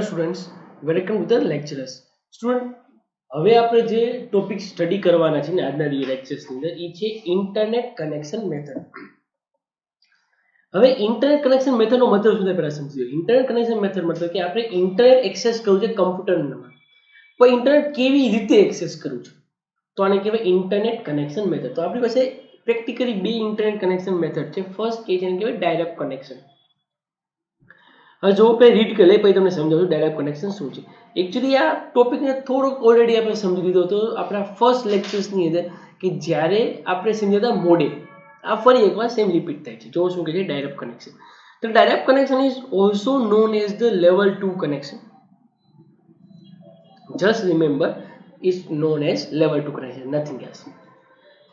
Students welcome to the lecturers. Student, હવે આપણે જે ટોપિક સ્ટડી કરવાના છે ને આજના લેક્ચર્સની અંદર એ છે ઇન્ટરનેટ કનેક્શન મેથડ. હવે ઇન્ટરનેટ કનેક્શન મેથડનો મતલબ શું થાય પહેલા સમજીએ. ઇન્ટરનેટ કનેક્શન મેથડ મતલબ કે આપણે ઇન્ટરનેટ એક્સેસ કરવું છે કમ્પ્યુટરમાં, પણ ઇન્ટરનેટ કેવી રીતે એક્સેસ કરવું છે તો આને કહેવાય ઇન્ટરનેટ કનેક્શન મેથડ. તો આપણી પાસે પ્રેક્ટિકલી બે ઇન્ટરનેટ કનેક્શન મેથડ છે. ફર્સ્ટ કે જેને કહેવાય ડાયરેક્ટ કનેક્શન. હવે જો આપણે રીડ કરી લઈએ પછી તમને સમજાવું ડાયરેક્ટ કનેક્શન શું છે. એકચ્યુઅલી આ ટોપિકને થોડોક ઓલરેડી આપણે સમજી લીધો હતો આપણા ફર્સ્ટ લેક્ચર્સની અંદર, કે જ્યારે આપણે સમજ્યા હતા મોડેમ. આ ફરી એકવાર સેમ રિપીટ થાય છે. જો શું કહે છે ડાયરેક્ટ કનેક્શન. તો direct connection is also known as the level 2 connection. just remember is known as level 2 connection, nothing else.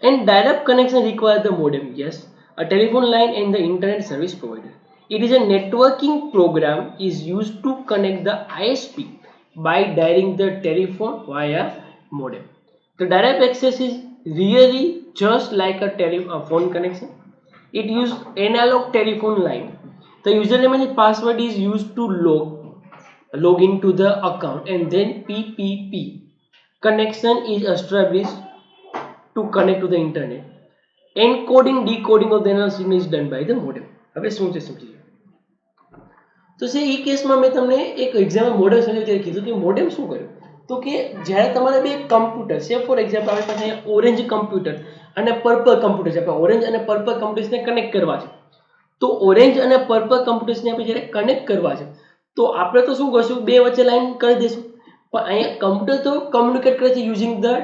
And direct connection requires the modem, yes, a telephone line and the internet service provider. It is a networking program is used to connect the ISP by dialing the telephone via modem. The direct access is really just like a phone connection. It uses analog telephone line. The username and password is used to log into the account, and then PPP connection is established to connect to the internet. Encoding decoding of the analog signal is done by the modem. હવે શું છે સમજીએ. તો છે એ કેસમાં મેં તમને એક એક્ઝામ્પલ મોડેમ સમજાવ્યું ત્યારે કીધું કે મોડેમ શું કર્યું. તો કે જ્યારે તમારે બે કમ્પ્યુટર છે, ફોર એક્ઝામ્પલ આપણી પાસે અહીંયા ઓરેન્જ કમ્પ્યુટર અને પર્પલ કમ્પ્યુટર છે. આપણે ઓરેન્જ અને પર્પલ કમ્પ્યુટર્સને કનેક્ટ કરવા છે. તો ઓરેન્જ અને પર્પલ કમ્પ્યુટર્સને આપણે જ્યારે કનેક્ટ કરવા છે તો આપણે તો શું કરશું, બે વચ્ચે લાઈન કરી દઈશું. પણ અહીંયા કમ્પ્યુટર તો કમ્યુનિકેટ કરે છે using the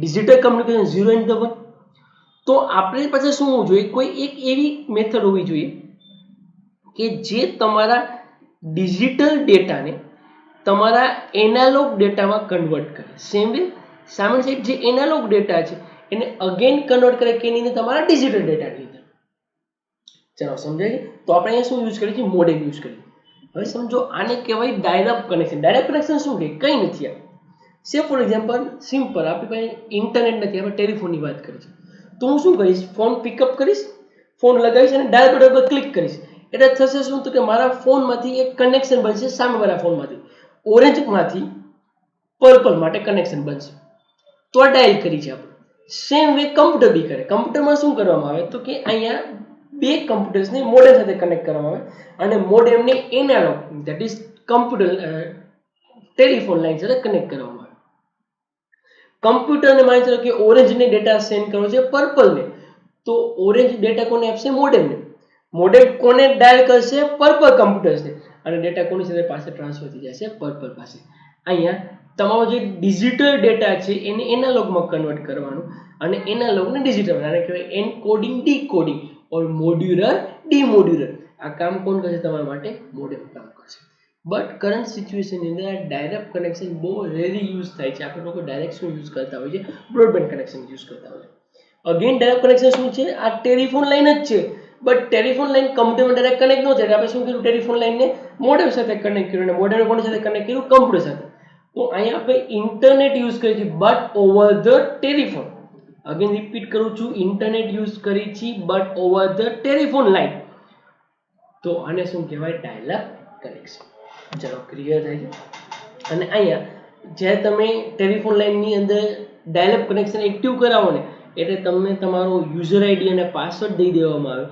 digital communication 0 and 1. તો આપણી પાસે શું હોવું જોઈએ, કોઈ એક એવી મેથડ હોવી જોઈએ કે જે તમારા ડિજિટલ ડેટાને તમારા એનાલોગ ડેટામાં કન્વર્ટ કરે. સેમ વે સામેની સાઈડ જે એનાલોગ ડેટા છે એને અગેન કન્વર્ટ કરે કે નહીં તમારા ડિજિટલ ડેટાની અંદર. ચાલો સમજાય. તો આપણે અહીંયા શું યુઝ કરીએ છીએ, મોડેમ યુઝ કરીએ. હવે સમજો આને કહેવાય ડાયરેક્ટ કનેક્શન. ડાયરેક્ટ કનેક્શન શું કહે, કંઈ નથી. આ સે ફોર એક્ઝામ્પલ સિમ્પલ આપણી પાસે ઇન્ટરનેટ નથી, આપણે ટેલિફોનની વાત કરીએ છીએ. તો હું શું કરીશ, ફોન પિકઅપ કરીશ, ફોન લગાવીશ અને ડાયલ બટન પર ક્લિક કરીશ. એટલે થશે શું, તો કે મારા ફોનમાંથી એક કનેક્શન બનશે સામેવાળા ફોનમાંથી. ઓરેન્જમાંથી પર્પલ માટે કનેક્શન બનશે. તો આ ડાયલ કરી છે આપણે. સેમ વે કમ્પ્યુટર બી કરે. કમ્પ્યુટરમાં શું કરવામાં આવે તો કે અહીંયા બે કમ્પ્યુટર્સને મોડેમ સાથે કનેક્ટ કરવામાં આવે અને મોડેમને analog that is computer telephone line સાથે કનેક્ટ કરવામાં આવે. કમ્પ્યુટરને માની ચાલો કે ઓરેન્જને ડેટા સેન્ડ કરવો છે પર્પલને, તો ઓરેન્જ ડેટા કોને આપશે, મોડેમને. મોડેમ કોને ડાયલ કરશે, પર્પલ કમ્પ્યુટર્સને, અને ડેટા કોની સાથે પાસે ટ્રાન્સફર થઈ જશે, પર્પલ પાસે. અહીંયા તમારો જે ડિજિટલ ડેટા છે એને એનાલોગમાં કન્વર્ટ કરવાનું અને એનાલોગને ડિજિટલ, આને કહેવાય એન્કોડિંગ ડીકોડિંગ ઓર મોડ્યુલર ડીમોડ્યુલર. આ કામ કોણ કરશે તમારા માટે, મોડેમ કામ કરશે. બટ કરંટ સિચ્યુએશનની અંદર આ ડાયરેક્ટ કનેક્શન બહુ રેરી યુઝ થાય છે. આપણે લોકો ડાયરેક્ટ શું યુઝ કરતા હોય છે, બ્રોડબેન્ડ કનેક્શન યુઝ કરતા હોય છે. અગેન ડાયરેક્ટ કનેક્શન શું છે, આ ટેલિફોન લાઈન જ છે. બટ ટેલિફોન લાઈન કમ્પ્યુટરમાં ડાયરેક્ટ કનેક્ટ ન થાય. આપણે શું કર્યું, ટેલિફોન લાઈનને મોડેમ સાથે કનેક્ટ કર્યું અને મોડેમ કોની સાથે કનેક્ટ કર્યું, કમ્પ્યુટર સાથે. તો અહીંયા આપણે ઇન્ટરનેટ યુઝ કરીએ છીએ but over the telephone. Again repeat કરું છું, ઇન્ટરનેટ યુઝ કરી છીએ but over the telephone line. તો આને શું કહેવાય, ડાયરેક્ટ કનેક્શન. ચલો ક્લિયર થાય છે. અને અહીંયા જ્યારે તમે ટેલિફોન લાઈનની અંદર ડાયરેક્ટ કનેક્શન એક્ટિવ કરાવો ને એટલે તમને તમારો યુઝર આઈડી અને પાસવર્ડ દઈ દેવામાં આવે.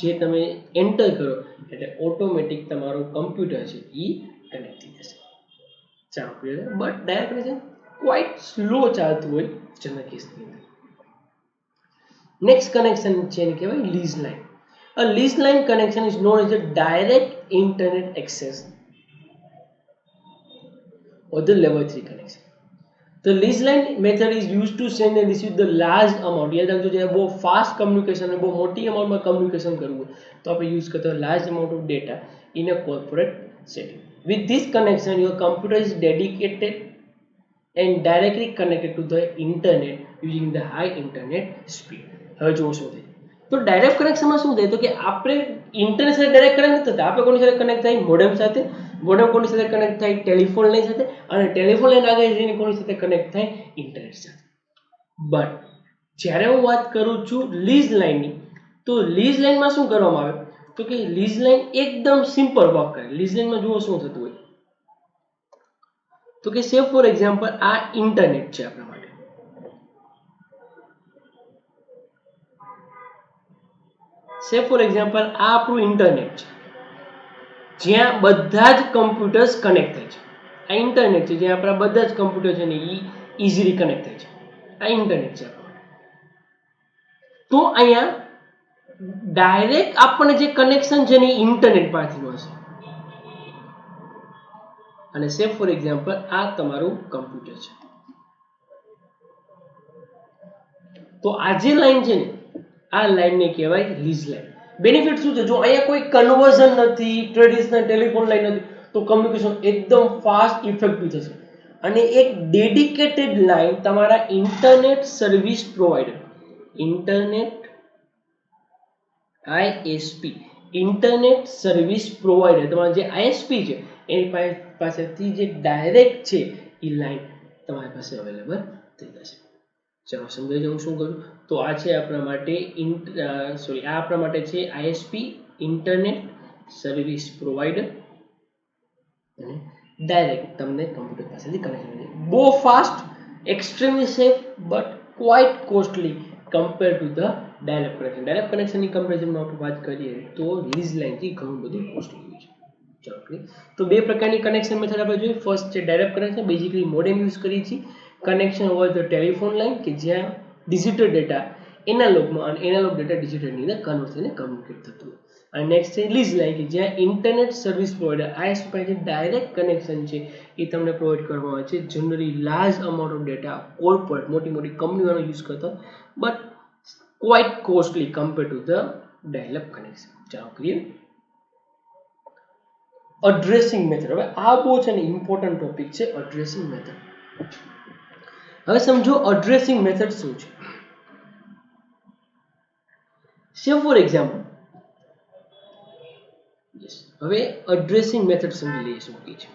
જે તમે એન્ટર કરો એટલે ઓટોમેટિક તમારું કમ્પ્યુટર છે એ કનેક્ટ થઈ જશે. ચાલો clear. But direct connection quite slow ચાલતું હોય જનરલ કેસની અંદર. નેક્સ્ટ કનેક્શન છે એને કહેવાય lease line. A lease line connection is known as a direct internet access or the level 3 connection. The lease line method is used to send and receive the large amount. યાદ રાખજો, જ્યારે બહુ fast communication અને બહુ મોટી અમાઉન્ટમાં communication કરવું તો આપણે યુઝ કરતા large amount of data in a corporate setting. With this connection your computer is dedicated and directly connected to the internet using the high internet speed. હવે જુઓ શું થાય. તો ડાયરેક્ટ કનેક્શનમાં શું થાય તો કે આપણે ઇન્ટરનેટ સાથે ડાયરેક્ટ કનેક્ટ નથી થતા. આપણે કોની સાથે કનેક્ટ થાય, મોડેમ સાથે. મોડેમ કોની સાથે કનેક્ટ થાય, ટેલિફોન લાઈન સાથે. અને ટેલિફોન લાઈન આગળ જઈને કોની સાથે કનેક્ટ થાય, ઇન્ટરનેટ સાથે. બટ જ્યારે હું વાત કરું છું લીઝ લાઈનની, તો લીઝ લાઈનમાં શું કરવામાં આવે તો કે લીઝ લાઈન એકદમ સિમ્પલ વર્ક કરે. લીઝ લાઈનમાં જુઓ શું થતું હોય, તો કે સે ફોર એક્ઝામ્પલ આ ઇન્ટરનેટ છે આપણા માટે, સે ફોર એક્ઝામ્પલ આ આપણું ઇન્ટરનેટ છે જ્યાં બધા જ કમ્પ્યુટર્સ કનેક્ટ થાય છે. આ ઇન્ટરનેટ છે જ્યાં આપણા બધા જ કમ્પ્યુટર છે ને એ ઇઝીલી કનેક્ટ થાય છે. આ ઇન્ટરનેટ છે આપણું. તો અહીંયા ડાયરેક્ટ આપણને જે કનેક્શન છે ને એ ઇન્ટરનેટ પાસેથી મળશે. અને સે ફોર એક્ઝામ્પલ આ તમારું કમ્પ્યુટર છે. તો આ જે લાઈન છે ને આ લાઈનને કહેવાય લીઝ લાઈન. બેનિફિટ શું છે? જો અહીંયા કોઈ કન્વર્ઝન નથી, ટ્રેડિશનલ ટેલિફોન લાઈન નથી, તો કમ્યુનિકેશન એકદમ ફાસ્ટ ઇફેક્ટિવ થશે. અને એક ડેડિકેટેડ લાઈન તમારા internet service provider, internet ISP, internet service provider, તમારા જે આઈએસપી છે એની પાસેથી જે ડાયરેક્ટ છે એ લાઈન તમારી પાસે અવેલેબલ થઈ જશે. ચાલો સમજાઈ જાઉં શું કરું. તો આ છે આપણા માટે આ આપણા માટે છે આઈએસપી, ઇન્ટરનેટ સર્વિસ પ્રોવાઈડર, અને ડાયરેક્ટ તમને કમ્પ્યુટર પાસેથી કનેક્શન છે. બહુ fast, extremely safe, but quite costly compare to the direct connection. Direct કનેક્શનની કમ્પેરિઝનમાં આપણે વાત કરીએ તો લીઝ લાઇનથી ઘણું બધું કોસ્ટલી હોય છે. ચાલો તો બે પ્રકારની કનેક્શન મેથડ આપણે જોઈએ. ફર્સ્ટ છે direct connection, basically modem use કરીએ છીએ. Connection over the telephone line કે જ્યાં ડિજિટલ ડેટા એનાલોગમાં અને એનાલોગ ડેટા ડિજિટલની અંદર કન્વર્ટ થઈને કમ્યુનિકેટ થતું હોય. અને નેક્સ્ટ છે લીઝ લાઇન કે જ્યાં ઇન્ટરનેટ સર્વિસ પ્રોવાઈડર આઈએસપી પાસે ડાયરેક્ટ કનેક્શન છે એ તમને પ્રોવાઈડ કરવામાં આવે છે. Generally large amount of data corporate મોટી મોટી કંપનીઓનો યુઝ કરતા, but quite costly compare to the dial-up connection. ચાલો ક્લિયર. અડ્રેસિંગ મેથડ. હવે આ બહુ છે ને ઇમ્પોર્ટન્ટ ટોપિક છે અડ્રેસિંગ મેથડ. હવે સમજો અડ્રેસિંગ મેથડ શું છે. સે ફોર એક્ઝામ્પલ, હવે અડ્રેસિંગ મેથડ સમજી લઈએ શું છે.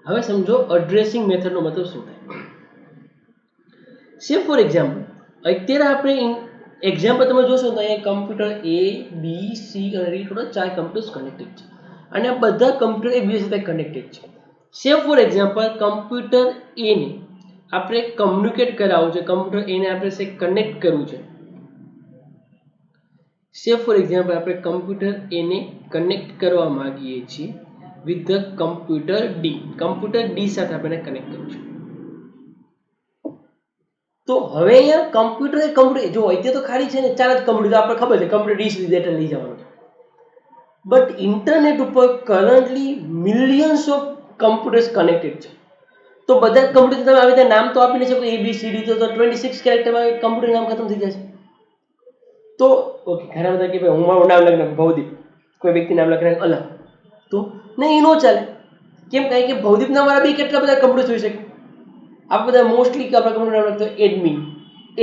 હવે સમજો અડ્રેસિંગ મેથડનો મતલબ શું થાય. સે ફોર એક્ઝામ્પલ, અત્યારે આપણે એક્ઝામ્પલ તમે જોશો તો અહીંયા કમ્પ્યુટર એ બી સી અને ડી ટોટલ 4 કમ્પ્યુટર્સ કનેક્ટેડ છે અને આ બધા કમ્પ્યુટર એકબીજા સાથે કનેક્ટેડ છે. સે ફોર એક્ઝામ્પલ કમ્પ્યુટર એ ને આપણે કમ્યુનિકેટ કરાવવું છે, કમ્પ્યુટર એને આપણે કનેક્ટ કરવું છે. સે ફોર એક્ઝામ્પલ આપણે કમ્પ્યુટર એને કનેક્ટ કરવા માંગીએ છીએ with the computer D. Computer D સાથે આપણે કનેક્ટ કરવું છે. તો હવે અહીંયા કમ્પ્યુટર જો અત્યારે તો ખાલી છે ને 4 જ કમ્પ્યુટર આપણે ખબર છે કમ્પ્યુટર ડી સુધી ડેટા લઈ જવાનું છે. બટ ઇન્ટરનેટ ઉપર currently millions of computers connected છે. તો બધા કમ્પ્યુટર તમે આવી રીતે નામ તો આપી નહીં શકો એ બી સી ડી, તો 26 કેરેક્ટરમાં કમ્પ્યુટર નામ ખતમ થઈ જશે. તો ઓકે, ઘણા બધા કે ભાઈ હું મારું નામ લખી ભવદીપ, કોઈ વ્યક્તિ નામ લખી અલગ, તો નહીં એ નો ચાલે. કેમ? કારણ કે ભવદીપના મારા બી કેટલા બધા કમ્પ્યુટર હોઈ શકે. આપણે બધા મોસ્ટલી કે આપણા કમ્પ્યુટર નામ લખતો એડમિન,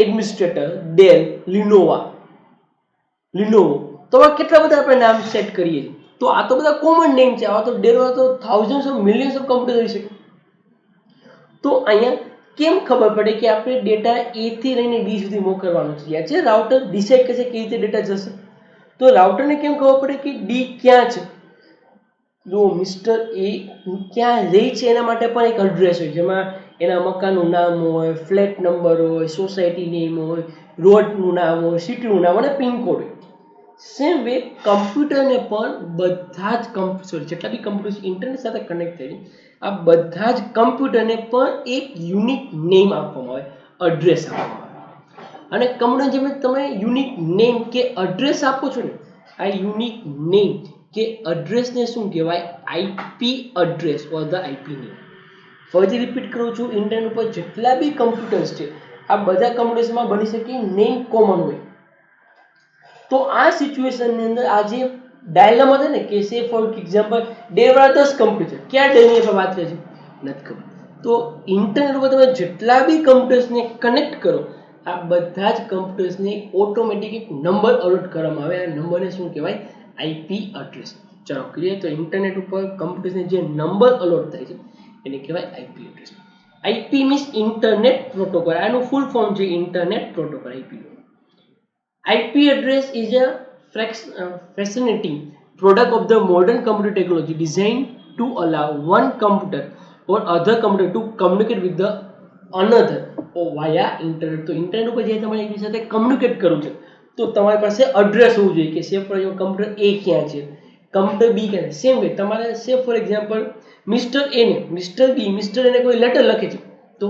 એડમિનિસ્ટ્રેટર, ડેલ, લિનોવો, તો આવા કેટલા બધા આપણે નામ સેટ કરીએ છીએ. તો આ તો બધા કોમન નેમ છે. આવા તો ડેલમાં તો thousands of millions of computer હોઈ શકે. તો અહીંયા કેમ ખબર પડે કે આપણે ડેટા એ થી લઈને ડી સુધી મોકલવાનું છે? યાદ છે રાઉટર ડિસાઈડ કરશે કેવી રીતે ડેટા જશે. તો રાઉટરને કેમ ખબર પડે કે ડી ક્યાં છે? જો મિસ્ટર એ ક્યાં રહે છે એના માટે પણ એક એડ્રેસ હોય જેમાં એના મકાનનું નામ હોય, ફ્લેટ નંબર હોય, સોસાયટી નેમ હોય, રોડનું નામ હોય, સિટીનું નામ અને પિનકોડ હોય. સેમ વે કમ્પ્યુટરને પણ બધા જ જેટલા બી કમ્પ્યુટર ઇન્ટરનેટ સાથે કનેક્ટ થઈ આ બધા જ કમ્પ્યુટરને પણ એક યુનિક નેમ આપવામાં આવે, એડ્રેસ આપવામાં આવે. અને કમ્પ્યુટર જેમ તમે યુનિક નેમ કે એડ્રેસ આપો છો ને, આ યુનિક નેમ કે એડ્રેસને શું કહેવાય? IP address or the IP name. ફરીથી રિપીટ કરું છું, ઇન્ટરનેટ ઉપર જેટલા બી કમ્પ્યુટર્સ છે આ બધા કમ્પ્યુટર્સમાં બની શકે નેમ કોમન હોય. તો આ સિચ્યુએશનની અંદર આ જે ડાયલેમા છે ને કે સે ફોર એક્ઝામ્પલ ડેલવાળા 10 કમ્પ્યુટર, ક્યાં ડેલની આપણે વાત કરીએ છીએ નથી ખબર. તો ઇન્ટરનેટ ઉપર તમે જેટલા બી કમ્પ્યુટર્સને કનેક્ટ કરો આ બધા જ કમ્પ્યુટર્સને ઓટોમેટિક એક નંબર અલોટ કરવામાં આવે. આ નંબરને શું કહેવાય? IP address. ચાલો ક્લિયર. તો ઇન્ટરનેટ ઉપર કમ્પ્યુટર્સને જે નંબર અલોટ થાય છે એને કહેવાય IP address. IP means internet protocol. આનું ફૂલ ફોર્મ છે internet protocol, IP. IP address is a fascinating product of the modern computer technology designed to allow one computer or other computer to communicate with the another or via internet. તો internet ઉપર જે તમારે એકબીજા સાથે communicate કરવું છે તો તમારી પાસે એડ્રેસ હોવું જોઈએ કે safe for example computer A ક્યાં છે, કમ્પ્યુટર B ક્યાં છે. સેમ વે તમારે safe for example mister A ને મિસ્ટર B મિસ્ટર A ને કોઈ લેટર લખે છે તો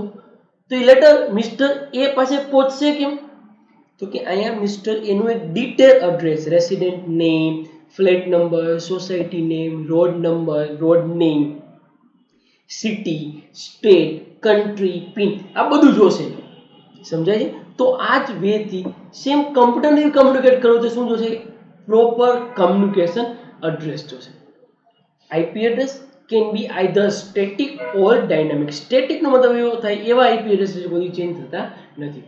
એ લેટર મિસ્ટર A પાસે પહોંચશે કેમ? તો કે અહીંયા મિસ્ટર એનું એક detail address, resident name, flat number, society name, road number, road name, city, state, country, pin, આ બધું જોશે. સમજાય છે? તો આ જ વેથી સેમ કમ્પ્યુટરને કમ્યુનિકેટ કરવું તો શું જોશે? પ્રોપર કમ્યુનિકેશન એડ્રેસ જોશે. IP address can be either static or dynamic. સ્ટેટિકનો મતલબ એવો થાય એવા આઈપી એડ્રેસ જે કોઈ ચેન્જ થતા નથી,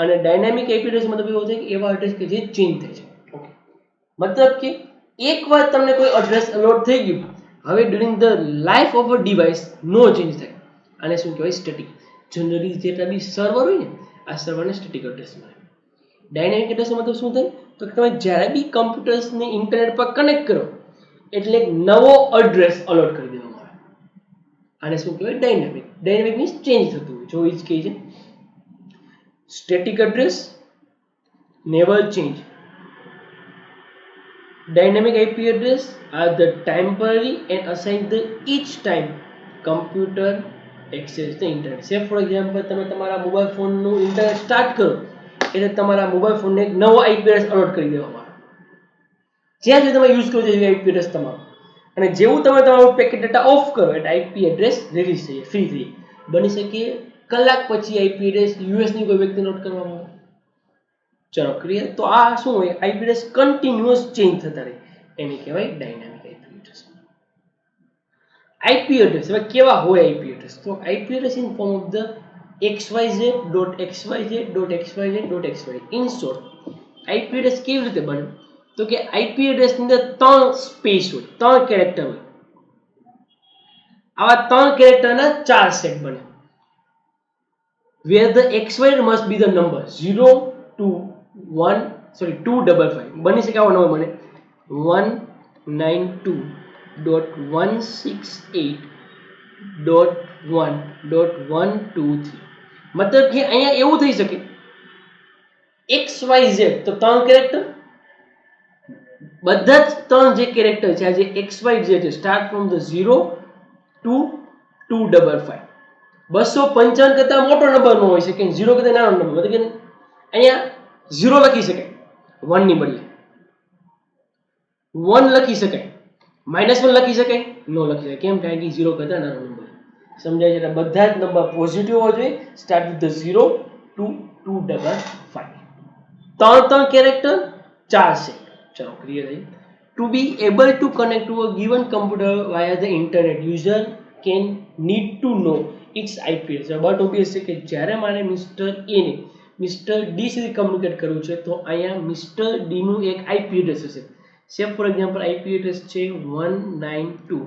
અને ડાયનામિક આઈપી એડ્રેસ મતલબ એવો થાય કે એવા એડ્રેસ કે જે ચેન્જ થાય છે. ઓકે, મતલબ કે એકવાર તમને કોઈ એડ્રેસ અલોટ થઈ ગયું, હવે during the life of a device no change થાય. આને શું કહેવાય? સ્ટેટિક. જનરલી જેટલા બી સર્વર હોય ને આ સર્વરને સ્ટેટિક એડ્રેસ મળે. ડાયનામિક એડ્રેસનો મતલબ શું થાય? તો કે તમે જ્યારે બી કમ્પ્યુટર્સને ઇન્ટરનેટ પર કનેક્ટ કરો એટલે નવો એડ્રેસ અલોટ કરી દેવામાં આવે. આને શું કહેવાય? ડાયનામિક. ડાયનામિક મીન્સ ચેન્જ થતું હોય. જો એ જ કહે છે static address never change. Dynamic IP address are the temporary and assigned the each time computer access the internet. Say for example તમે તમારા મોબાઈલ ફોનનું ઇન્ટરનેટ સ્ટાર્ટ કરો એટલે તમારા મોબાઈલ ફોનને એક નવો IP એડ્રેસ અલોટ કરી દેવામાં આવે. જ્યાં સુધી તમે યુઝ કરો છો એવી IP એડ્રેસ તમારો, અને જેવું તમે તમારું પેકેટ ડેટા ઓફ કરો એટલે IP એડ્રેસ રિલીઝ થઈ જાય, ફ્રી થઈ જાય. બની શકે કલાક પછી IP એડ્રેસ US ની કોઈ વ્યક્તિ નોટ કરવામાં આવે. ચલો ક્લિયર. તો આ શું હોય? IP એડ્રેસ કન્ટિન્યુઅસ ચેન્જ થતા રહે એને કહેવાય dynamic IP address. IP address હવે કેવા હોય? IP એડ્રેસ તો IP address in form of the xyz.xyz.xyz.xyz. In short IP address કેવી રીતે બને? તો કે IP એડ્રેસ ની અંદર ત્રણ સ્પેસ હોય, ત્રણ કેરેક્ટર હોય. આવા ત્રણ કેરેક્ટરના ચાર સેટ બને. where the xy must be the number 0 to 1 sorry 255. બની શકે આવો નંબર બને 192.168.1.123. મતલબ કે અહીંયા એવું થઈ શકે xyz તો ત્રણ કેરેક્ટર, બધા જ ત્રણ જે કેરેક્ટર છે આ જે xyz છે સ્ટાર્ટ ફ્રોમ ધ 0 ટુ 255. 255 કરતા મોટો નંબર ન હોઈ શકે, 0 કરતા નાનો નંબર. મતલબ કે અહીંયા 0 લખી શકાય 1 ની બદલે, 1 લખી શકાય, -1 લખી શકાય, નો લખી શકાય. કેમ? કારણ કે 0 કરતા નાનો નંબર. સમજાય છે? એટલે બધા જ નંબર પોઝિટિવ હોવા જોઈએ. Start with the 0 to 255. ત્રણ કેરેક્ટર, ચાર સેટ. ચલો ક્લિયર થઈ. To be able to connect to a given computer via the internet, user can need to know its IP address. But obvious છે કે જ્યારે મારે મિસ્ટર એ ને મિસ્ટર ડી સુધી કમ્યુનિકેટ કરવું છે તો અહીંયા મિસ્ટર ડી નું એક IP એડ્રેસ હશે. સે ફોર એક્ઝામ્પલ IP એડ્રેસ છે 192.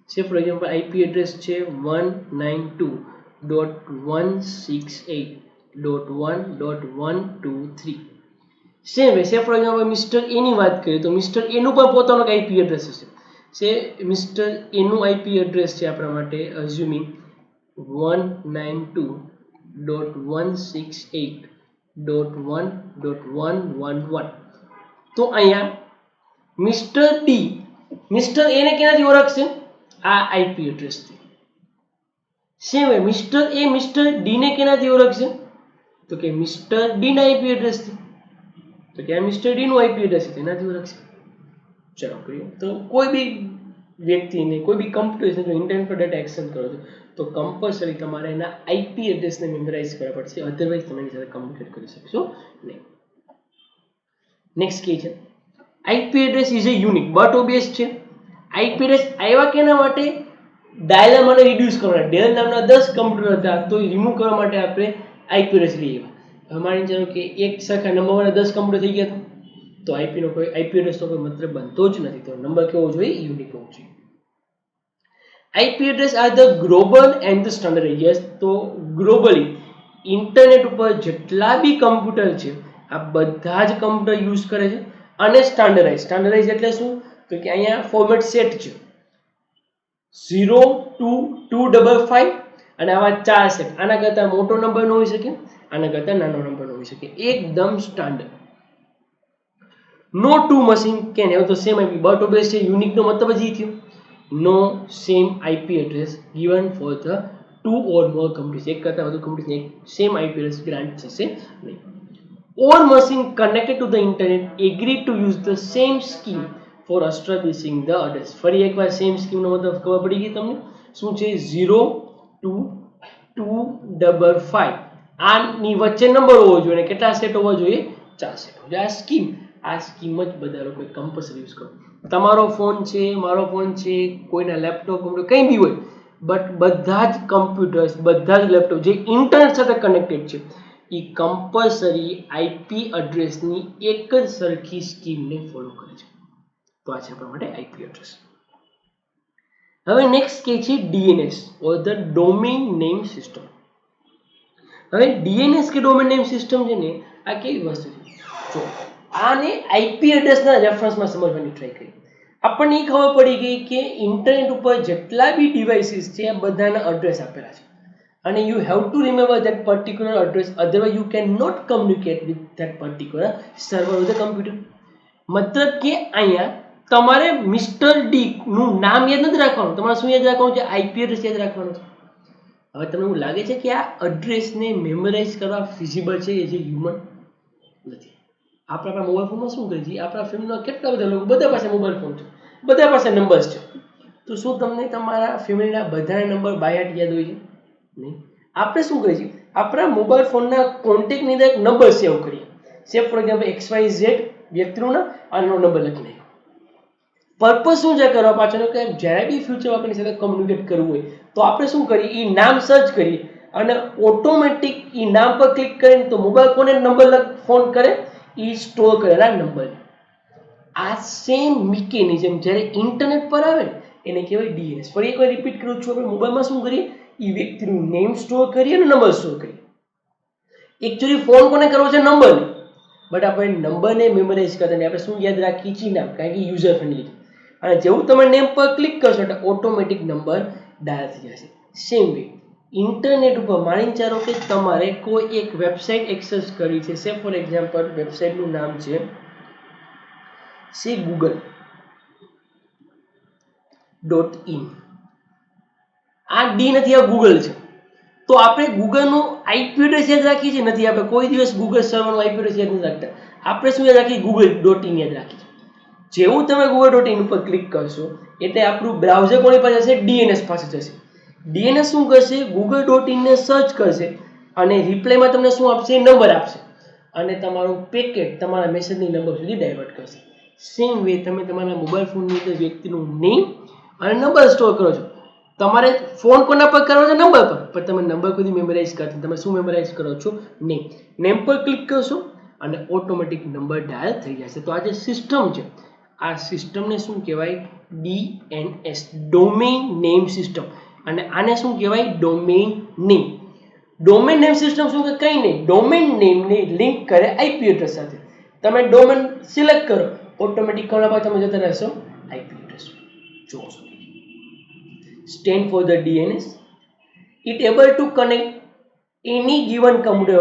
સે ફોર એક્ઝામ્પલ IP એડ્રેસ છે 192.168.1.123. સેમ વે સે ફોર એક્ઝામ્પલ મિસ્ટર એ ની વાત કરીએ તો મિસ્ટર એ નું પણ પોતાનું IP એડ્રેસ હશે. સે મિસ્ટર એ નું IP એડ્રેસ છે આપણા માટે અઝ્યુમિંગ 192.168.1.111. તો અહીંયા મિસ્ટર ડી મિસ્ટર એ ને કેનાથી ઓળખશે? આ IP એડ્રેસથી. સેમ વે મિસ્ટર એ મિસ્ટર ડી ને કેનાથી ઓળખશે? તો કે મિસ્ટર ડી ના IP એડ્રેસથી. તો કે આ મિસ્ટર ડી નું IP એડ્રેસ છે એનાથી ઓળખશે. ચલો ક્લિયર. તો કોઈ બી વ્યક્તિને કોઈ બી કમ્પ્યુટર જો ઇન્ટરનેટ પર ડેટા એક્સેસ કરો છો તો કમ્પલસરી તમારે એના IP એડ્રેસને મેમરાઇઝ કરવા પડશે, અધરવાઇઝ તમે એની સાથે કમ્યુનિકેટ કરી શકશો નહીં. નેક્સ્ટ કે છે IP address is a unique but obvious છે. IP એડ્રેસ આવ્યા કેના માટે? ડાયલ માટે રિડ્યુસ કરવાના. ડેલ નામના 10 કમ્પ્યુટર હતા, તો રિમૂવ કરવા માટે આપણે આઈપી એડ્રેસ લઈએ. હવે માની ચાલો કે એક સરખા નંબરવાળા 10 કમ્પ્યુટર થઈ ગયા તો આઈપી નો કોઈ આઈપી એડ્રેસ તો કોઈ મતલબ બનતો જ નથી. તો નંબર કેવો જોઈએ? યુનિક હોવો જોઈએ. IP address are the global and the standard. Yes, તો ગ્લોબલી ઇન્ટરનેટ ઉપર જેટલા બી કમ્પ્યુટર છે આ બધા જ કમ્પ્યુટર યુઝ કરે છે. અને સ્ટાન્ડર્ડાઇઝ એટલે શું? તો કે અહીંયા ફોર્મેટ સેટ છે 0 2 255 અને આવા 4 સેટ. આના કરતાં મોટો નંબર ન હોઈ શકે, આના કરતાં નાનો નંબર ન હોઈ શકે, એકદમ standard. No two machine can have the same IP, but obviously unique નો મતલબ જ થયો. No same IP address given for the two or more companies. એક કરતા વધુ કંપનીઝને સેમ IP address ગ્રાન્ટ થશે નહીં. All machine connected to the internet agree to use the same scheme for establishing the address. ફરી એકવાર same scheme નો મતલબ ખબર પડી ગઈ તમને? શું છે? 0 2 255 આની વચ્ચે નંબર હોવો જોઈએ અને કેટલા સેટ હોવા જોઈએ? 4 સેટ. આ સ્કીમ જ બધા લોકો કમ્પલસરી યુઝ કરો. તમારો ફોન છે, મારો ફોન છે, કોઈના લેપટોપ કંઈ બી હોય, બટ બધા જ કમ્પ્યુટર્સ, બધા જ લેપટોપ જે ઇન્ટરનેટ સાથે કનેક્ટેડ છે એ કમ્પલસરી આઈપી એડ્રેસની એક જ સરખી સ્કીમને ફોલો કરે છે. તો આ છે આપણા માટે આઈપી એડ્રેસ. હવે નેક્સ્ટ કે છે DNS or the domain name system. હવે DNS કે ડોમેઇન નેમ સિસ્ટમ છે ને, આ કેવી વસ્તુ છે? જો આને આઈપી એડ્રેસના રેફરન્સમાં સમજવાની ટ્રાય કરી. આપણને એ ખબર પડી ગઈ કે ઇન્ટરનેટ ઉપર જેટલા બી ડિવાઇસીસ છે બધાના એડ્રેસ આપેલા છે અને you have to remember that particular address, otherwise you can not communicate with that particular server of the computer. મતલબ કે અહીંયા તમારે મિસ્ટર ડી નું નામ યાદ નથી રાખવાનું, તમારે શું યાદ રાખવાનું છે? આઈપી એડ્રેસ યાદ રાખવાનું છે. હવે તમને એવું લાગે છે કે આ એડ્રેસને મેમોરાઇઝ કરવા ફિઝિબલ છે એ જે હ્યુમન નથી. આપણા મોબાઈલ ફોનમાં શું કરીએ છીએ? આપણા ફેમિલીમાં કેટલા બધા લોકો, બધા પાસે મોબાઈલ ફોન છે, બધા પાસે નંબર્સ છે. તો શું તમને તમારા ફેમિલીના બધાના નંબર બાય હાર્ટ યાદ હોય છે? નહીં. આપણે શું કરીએ છીએ? આપણા મોબાઈલ ફોનના કોન્ટેક્ટની અંદર એક નંબર સેવ કરીએ. સેવ ફોર એક્ઝામ્પલ XYZ વ્યક્તિનું નામ અને નંબર લખી નાખ્યો. પર્પઝ શું છે કરવા પાછળનો? કે જ્યારે બી ફ્યુચરમાં આપણી સાથે કમ્યુનિકેટ કરવું હોય તો આપણે શું કરીએ? એ નામ સર્ચ કરીએ અને ઓટોમેટિક એ નામ પર ક્લિક કરીને તો મોબાઈલ ફોન નંબર ફોન કરે, એ સ્ટોર કરેલા નંબર. આ સેમ મિકેનિઝમ જ્યારે ઇન્ટરનેટ પર આવે ને એને કહેવાય DNS. ફરી એકવાર રિપીટ કરું છું, આપણે મોબાઈલમાં શું કરીએ? એ વ્યક્તિનું નેમ સ્ટોર કરીએ અને નંબર સ્ટોર કરીએ. એકચ્યુઅલી ફોન કોને કરવો છે? નંબર નહીં, બટ આપણે નંબરને મેમોરાઇઝ કરતા આપણે શું યાદ રાખીએ છીએ? નામ, કારણ કે યુઝર ફ્રેન્ડલી. અને જેવું તમે નેમ પર ક્લિક કરશો એટલે ઓટોમેટિક નંબર ડાયલ થઈ જશે. સેમ વે ઇન્ટરનેટ ઉપર માની ચાલો કે તમારે કોઈ એક વેબસાઇટ એક્સેસ કરી છે. સે ફોર એક્ઝામ્પલ વેબસાઇટનું નામ છે google.in. આ ડી નથી, આ ગૂગલ છે. તો આપણે ગૂગલનું આઈપી એડ્રેસ યાદ રાખીએ છીએ? નથી. આપણે કોઈ દિવસ ગૂગલ સર્વરનું આઈપી એડ્રેસ યાદ નથી રાખતા. આપણે શું યાદ રાખીએ? google.in યાદ રાખીએ. જેવું તમે google.in ઉપર ક્લિક કરશો એટલે આપણું બ્રાઉઝર કોની પાસે જશે? DNS પાસે જશે. DNS શું કરશે? google.in ને સર્ચ કરશે અને રિપ્લાયમાં તમને શું આપશે? નંબર આપશે અને તમારું પેકેટ તમારા મેસેજની નંબર સુધી ડાયવર્ટ કરશે. સેમ વે તમે તમારા મોબાઈલ ફોનની અંદર વ્યક્તિનું નેમ અને નંબર સ્ટોર કરો છો. તમારે ફોન કોના પર કરવો છે? નંબર પર. પણ તમે નંબર કોઈ મેમોરાઇઝ કરતા, તમે શું મેમોરાઇઝ કરો છો? નેમ. નેમ પર ક્લિક કરશો અને ઓટોમેટિક નંબર ડાયલ થઈ જશે. તો આ જે સિસ્ટમ છે આ સિસ્ટમને શું કહેવાય? DNS, domain name system. અને આને શું કહેવાય? Domain name. Domain name system શું? કે કંઈ નહીં, ડોમેઇન નેમને લિંક કરે આઈપી એડ્રેસ સાથે. તમે ડોમેન સિલેક્ટ કરો ઓટોમેટિક કોના પર તમે જતા રહેશો? IP address. જોશો stand for the DNS. It able to connect any given computer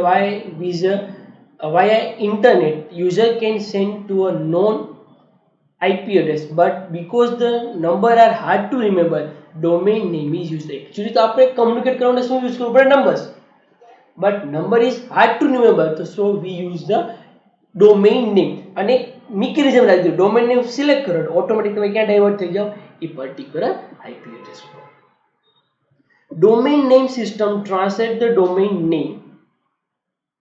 via internet. User can send to a known IP address, but because the number are hard to remember, domain name is used. Actually તો આપણે communicate કરવા માટે શું use કરવું પડે? Numbers. but number is hard to remember, so we use the domain name. અને mechanism રાખી દો, domain name select કરો ઓટોમેટિક તમે ક્યાં ડાયવર્ટ થઈ જાઓ? એ પર્ટિક્યુલર આઈપી એડ્રેસ પર. Domain name system translate the domain name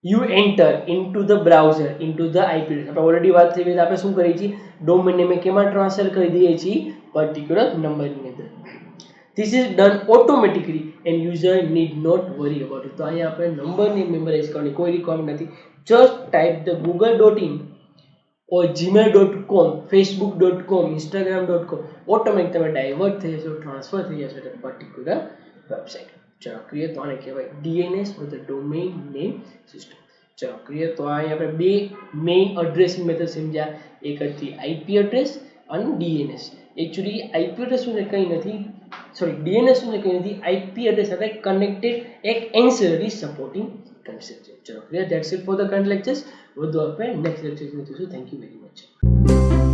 you enter into the browser into the IP address. આપણે already વાત થઈ ગઈ, આપણે શું કરીએ છીએ? ડોમેન નેમ કેમાં ટ્રાન્સફર કરી દઈએ છીએ? પર્ટિક્યુલર નંબરની અંદર. This is done automatically and user need not worry about it. તો અહીંયા આપણે નંબરની મેમરાઇઝ કરવાની કોઈ રિક્વાયરમેન્ટ નથી. Just type the google.in or gmail.com, facebook.com, instagram.com, automatic તમે ડાયવર્ટ થઈ જશો, ટ્રાન્સફર થઈ જશો એટલે પર્ટિક્યુલર વેબસાઇટ. ચલો ક્લિયર. તો આને કહેવાય DNS or the domain name system. ચલો ક્લિયર. તો અહીં આપણે બે મેઇન એડ્રેસિંગ મેથડ સમજ્યા. એક હતી IP એડ્રેસ અને DNS. એકચ્યુઅલી IP એડ્રેસ શું છે કંઈ નથી, સોરી DNS શું છે કંઈ નથી, IP એડ્રેસ સાથે કનેક્ટેડ એક એન્સિલરી સપોર્ટિંગ કન્સેપ્ટ છે. ચલો clear. That's it for the current lectures. વધુ આપણે નેક્સ્ટ લેક્ચરમાં જોઈશું. Thank you very much.